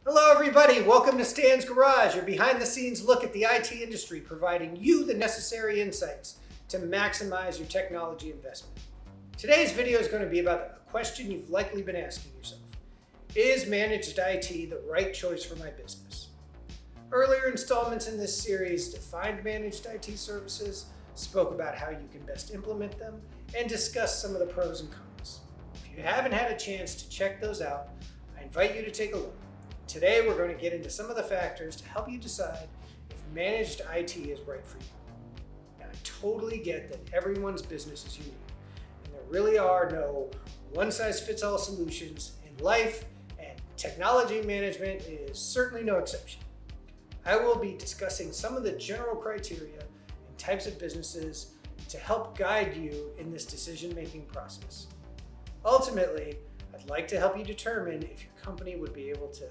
Hello everybody, welcome to Stan's Garage, your behind the scenes look at the IT industry, providing you the necessary insights to maximize your technology investment. Today's video is going to be about a question you've likely been asking yourself. Is managed IT the right choice for my business? Earlier installments in this series defined managed IT services, spoke about how you can best implement them, and discussed some of the pros and cons. If you haven't had a chance to check those out, I invite you to take a look. Today we're going to get into some of the factors to help you decide if managed IT is right for you. Now, I totally get that everyone's business is unique, and there really are no one-size-fits-all solutions in life, and technology management is certainly no exception. I will be discussing some of the general criteria and types of businesses to help guide you in this decision-making process. Ultimately, I'd like to help you determine if your company would be able to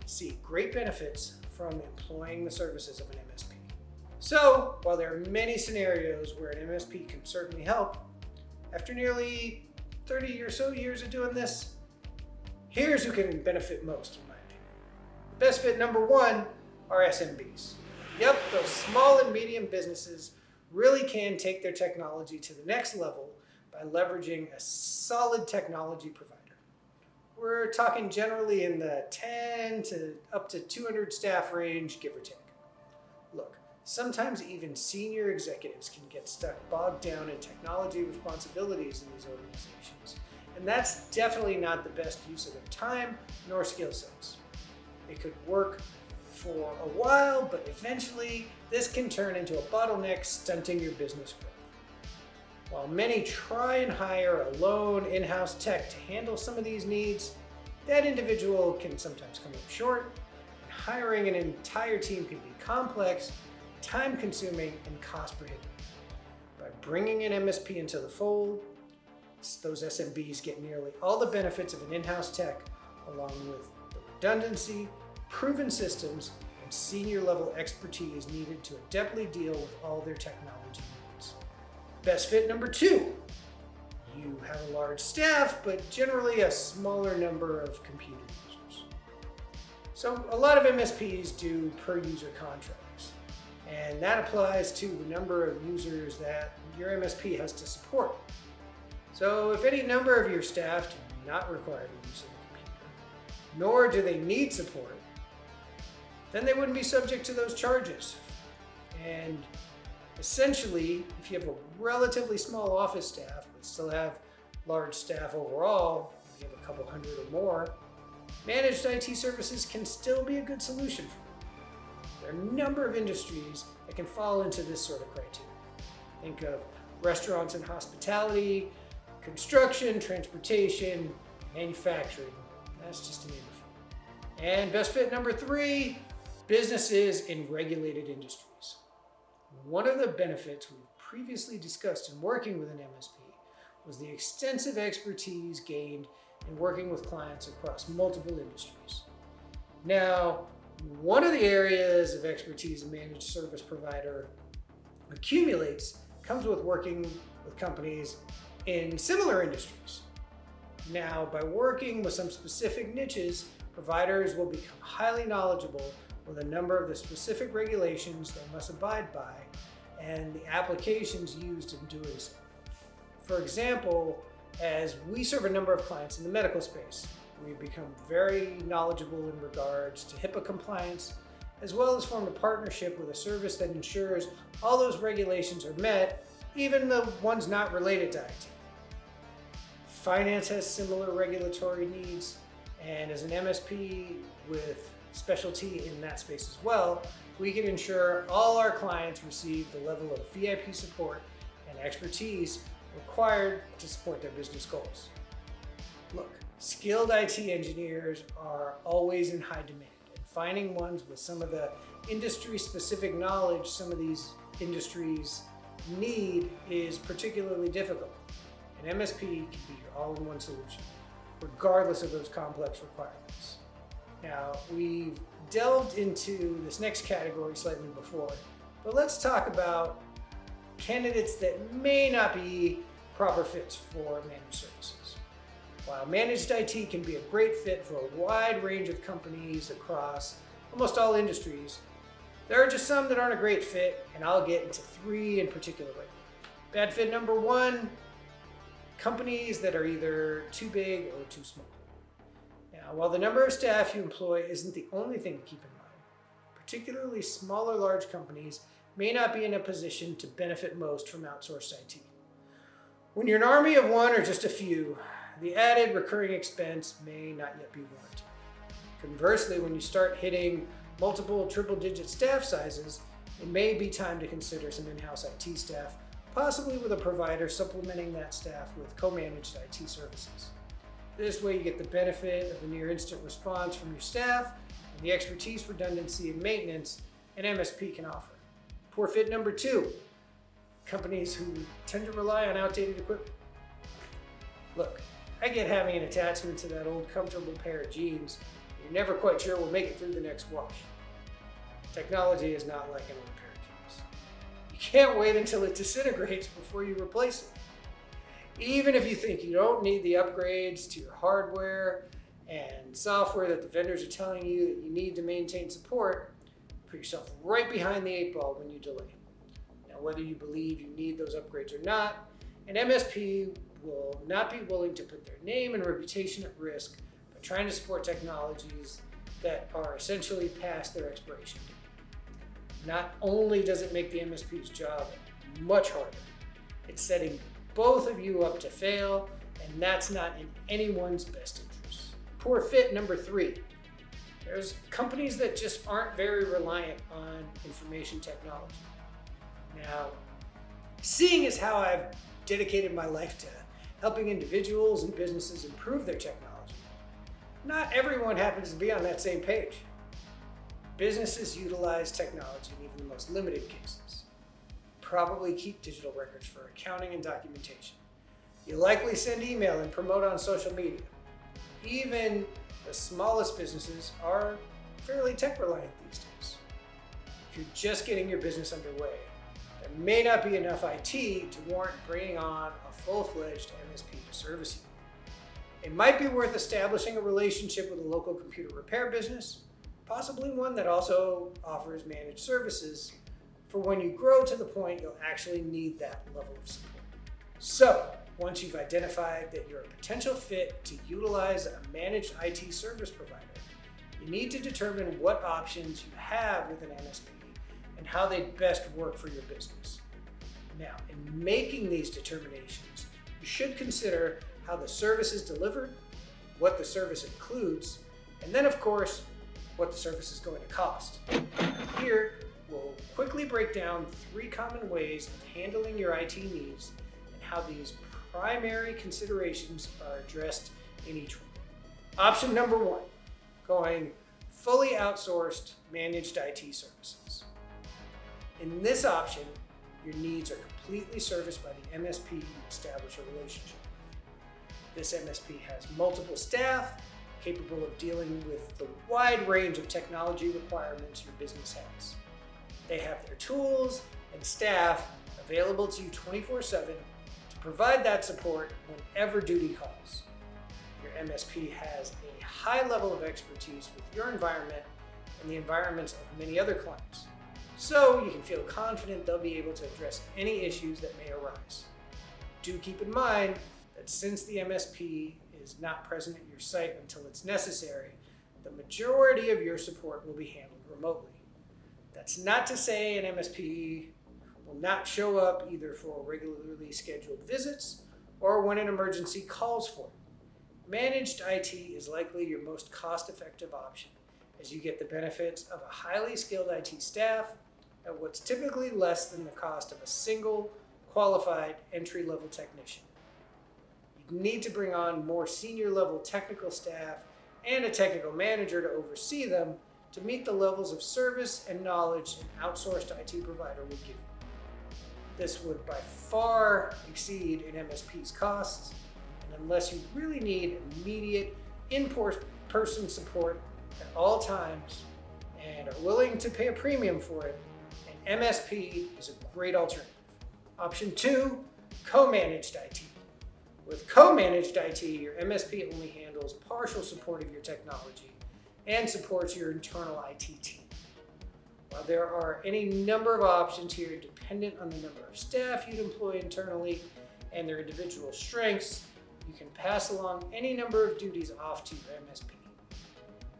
see great benefits from employing the services of an MSP. So, while there are many scenarios where an MSP can certainly help, after nearly 30 or so years of doing this, here's who can benefit most, in my opinion. The best fit number one are SMBs. Yep, those small and medium businesses really can take their technology to the next level by leveraging a solid technology provider. We're talking generally in the 10 to up to 200 staff range, give or take. Look, sometimes even senior executives can get stuck bogged down in technology responsibilities in these organizations, and that's definitely not the best use of their time nor skill sets. It could work for a while, but eventually this can turn into a bottleneck, stunting your business growth. While many try and hire a lone in-house tech to handle some of these needs, that individual can sometimes come up short, and hiring an entire team can be complex, time-consuming, and cost-prohibitive. By bringing an MSP into the fold, those SMBs get nearly all the benefits of an in-house tech, along with the redundancy, proven systems, and senior-level expertise needed to adeptly deal with all their technology needs. Best fit number two, you have a large staff, but generally a smaller number of computer users. So a lot of MSPs do per user contracts, and that applies to the number of users that your MSP has to support. So if any number of your staff do not require the use of a computer, nor do they need support, then they wouldn't be subject to those charges. And essentially, if you have a relatively small office staff, but still have large staff overall, if you have a couple hundred or more, managed IT services can still be a good solution for you. There are a number of industries that can fall into this sort of criteria. Think of restaurants and hospitality, construction, transportation, manufacturing. That's just to name a few. And best fit number three, businesses in regulated industries. One of the benefits we've previously discussed in working with an MSP was the extensive expertise gained in working with clients across multiple industries. Now, one of the areas of expertise a managed service provider accumulates comes with working with companies in similar industries. Now, by working with some specific niches, providers will become highly knowledgeable with a number of the specific regulations they must abide by and the applications used in doing so. For example, as we serve a number of clients in the medical space, we've become very knowledgeable in regards to HIPAA compliance, as well as formed a partnership with a service that ensures all those regulations are met, even the ones not related to IT. Finance has similar regulatory needs, and as an MSP with specialty in that space as well, we can ensure all our clients receive the level of VIP support and expertise required to support their business goals. Look, skilled IT engineers are always in high demand, and finding ones with some of the industry-specific knowledge some of these industries need is particularly difficult. An MSP can be your all-in-one solution, regardless of those complex requirements. Now, we've delved into this next category slightly before, but let's talk about candidates that may not be proper fits for managed services. While managed IT can be a great fit for a wide range of companies across almost all industries, there are just some that aren't a great fit, and I'll get into 3 in particular right now. Bad fit number 1, companies that are either too big or too small. Now, while the number of staff you employ isn't the only thing to keep in mind, particularly smaller large companies may not be in a position to benefit most from outsourced IT. When you're an army of 1 or just a few, the added recurring expense may not yet be warranted. Conversely, when you start hitting multiple triple-digit staff sizes, it may be time to consider some in-house IT staff, possibly with a provider supplementing that staff with co-managed IT services. This way you get the benefit of the near instant response from your staff and the expertise, redundancy, and maintenance an MSP can offer. Poor fit number 2, companies who tend to rely on outdated equipment. Look, I get having an attachment to that old comfortable pair of jeans you're never quite sure will make it through the next wash. Technology is not like an old pair of jeans. You can't wait until it disintegrates before you replace it. Even if you think you don't need the upgrades to your hardware and software that the vendors are telling you that you need to maintain support, put yourself right behind the 8 ball when you delay. Now, whether you believe you need those upgrades or not, an MSP will not be willing to put their name and reputation at risk by trying to support technologies that are essentially past their expiration date. Not only does it make the MSP's job much harder, it's setting both of you up to fail, and that's not in anyone's best interest. Poor fit number 3. There's companies that just aren't very reliant on information technology. Now, seeing as how I've dedicated my life to helping individuals and businesses improve their technology, not everyone happens to be on that same page. Businesses utilize technology in even the most limited cases. Probably keep digital records for accounting and documentation. You likely send email and promote on social media. Even the smallest businesses are fairly tech reliant these days. If you're just getting your business underway, there may not be enough IT to warrant bringing on a full-fledged MSP to service you. It might be worth establishing a relationship with a local computer repair business, possibly one that also offers managed services for when you grow to the point you'll actually need that level of support. So, once you've identified that you're a potential fit to utilize a managed IT service provider, you need to determine what options you have with an MSP and how they best work for your business. Now, in making these determinations, you should consider how the service is delivered, what the service includes, and then, of course, what the service is going to cost. Here, we'll quickly break down 3 common ways of handling your IT needs and how these primary considerations are addressed in each one. Option number 1, going fully outsourced managed IT services. In this option, your needs are completely serviced by the MSP you establish a relationship with. This MSP has multiple staff capable of dealing with the wide range of technology requirements your business has. They have their tools and staff available to you 24/7 to provide that support whenever duty calls. Your MSP has a high level of expertise with your environment and the environments of many other clients, so you can feel confident they'll be able to address any issues that may arise. Do keep in mind that since the MSP is not present at your site until it's necessary, the majority of your support will be handled remotely. That's not to say an MSP will not show up either for regularly scheduled visits or when an emergency calls for it. Managed IT is likely your most cost-effective option, as you get the benefits of a highly skilled IT staff at what's typically less than the cost of a single qualified entry-level technician. You need to bring on more senior level technical staff and a technical manager to oversee them to meet the levels of service and knowledge an outsourced IT provider would give you. This would by far exceed an MSP's costs, and unless you really need immediate in-person support at all times and are willing to pay a premium for it, an MSP is a great alternative. Option 2, co-managed IT. With co-managed IT, your MSP only handles partial support of your technology and supports your internal IT team. While there are any number of options here dependent on the number of staff you'd employ internally and their individual strengths, you can pass along any number of duties off to your MSP.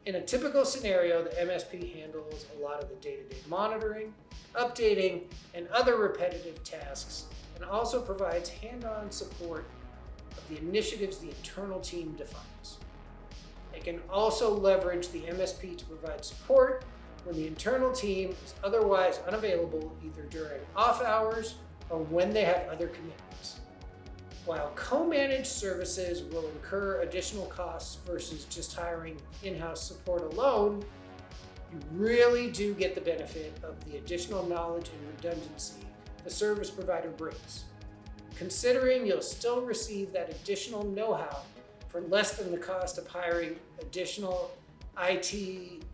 In a typical scenario, the MSP handles a lot of the day-to-day monitoring, updating, and other repetitive tasks, and also provides hand-on support of the initiatives the internal team defines. They can also leverage the MSP to provide support when the internal team is otherwise unavailable, either during off hours or when they have other commitments. While co-managed services will incur additional costs versus just hiring in-house support alone, you really do get the benefit of the additional knowledge and redundancy the service provider brings, considering you'll still receive that additional know-how for less than the cost of hiring additional IT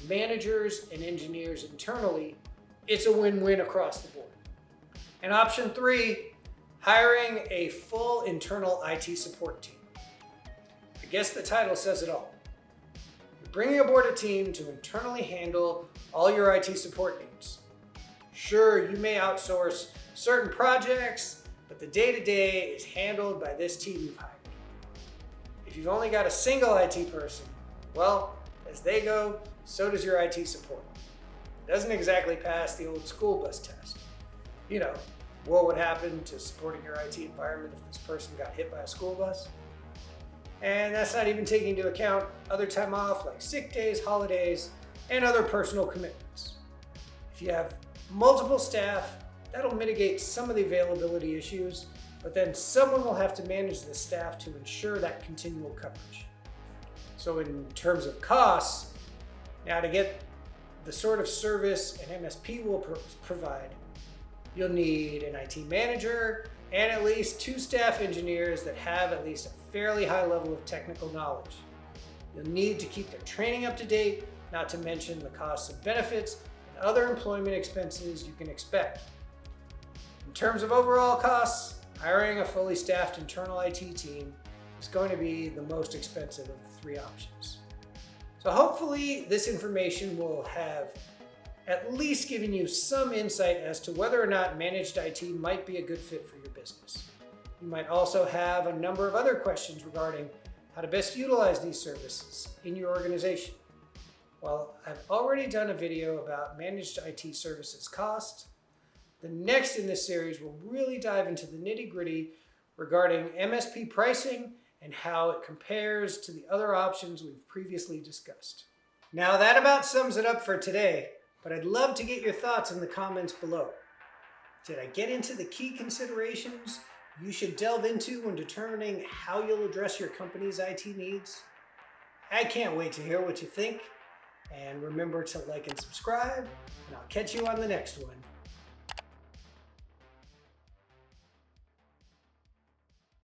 managers and engineers internally. It's a win-win across the board. And option 3, hiring a full internal IT support team. I guess the title says it all. You're bringing aboard a team to internally handle all your IT support needs. Sure, you may outsource certain projects, but the day-to-day is handled by this team you've hired. If you've only got a single IT person, well, as they go, so does your IT support. It doesn't exactly pass the old school bus test. You know, what would happen to supporting your IT environment if this person got hit by a school bus? And that's not even taking into account other time off like sick days, holidays, and other personal commitments. If you have multiple staff, that'll mitigate some of the availability issues, but then someone will have to manage the staff to ensure that continual coverage. So in terms of costs, now to get the sort of service an MSP will provide, you'll need an IT manager and at least 2 staff engineers that have at least a fairly high level of technical knowledge. You'll need to keep their training up to date, not to mention the costs of benefits and other employment expenses you can expect. In terms of overall costs, hiring a fully staffed internal IT team is going to be the most expensive of the 3 options. So hopefully this information will have at least given you some insight as to whether or not managed IT might be a good fit for your business. You might also have a number of other questions regarding how to best utilize these services in your organization. Well, I've already done a video about managed IT services cost. The next in this series will really dive into the nitty-gritty regarding MSP pricing and how it compares to the other options we've previously discussed. Now that about sums it up for today, but I'd love to get your thoughts in the comments below. Did I get into the key considerations you should delve into when determining how you'll address your company's IT needs? I can't wait to hear what you think, and remember to like and subscribe, and I'll catch you on the next one.